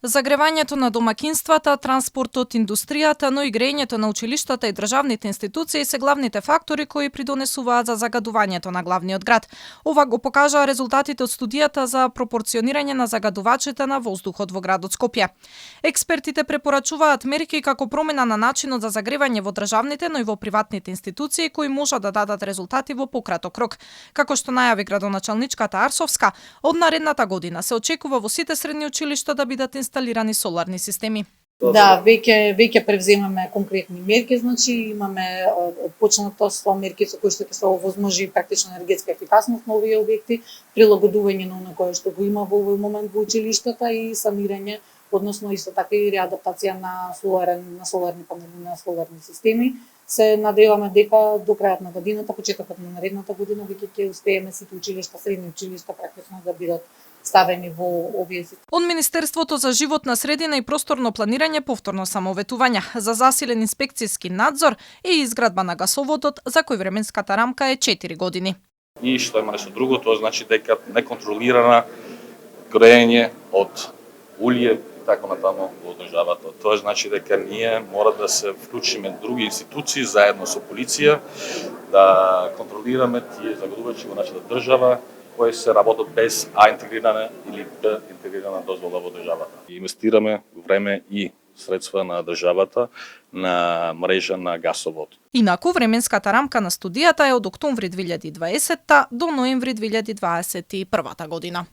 Загревањето на домакинствата, транспортот, индустријата, но и грејењето на училиштата и државните институции се главните фактори кои придонесуваат за загадувањето на главниот град. Ова го покажаа резултатите од студијата за пропорционирање на загадувачите на воздухот во градот Скопје. Експертите препорачуваат мерки како промена на начинот за загревање во државните, но и во приватните институции кои можат да дадат резултати во пократок рок. Како што најави градоначалничката Арсовска, од наредната година се очекува во сите средни училишта да бидат инсталирани соларни системи. Да, веќе превземаме конкретни мерки, значи имаме почнато со мерки со кои што ќе се овозможи практично енергетска ефикасност на овие објекти, прилагодување на оно кое што го има во овој момент во училиштата и санирање, односно исто така и реадаптација на соларни панели, на соларни системи. Се надеваме дека до крајот на годината, почетокот на наредната година веќе ќе успееме сите училишта, средни училишта практично да бидат ставени во овие системи. Од Министерството за животна средина и просторно планирање повторно самоветувања за засилен инспекцијски надзор и изградба на гасоводот за кој временската рамка е 4 години. И што има нешто друго, тоа значи дека неконтролирана грејење од улје и така натаму во државата. Тоа значи дека ние мора да се вклучиме други институции заедно со полиција да контролираме тие загадувачи во нашата држава кои се работат без А интегрирана или Б интегрирана дозвола во државата. И инвестираме време и средства на државата на мрежа на гасовод. Инаку, временската рамка на студијата е од октомври 2020 до ноември 2021 година.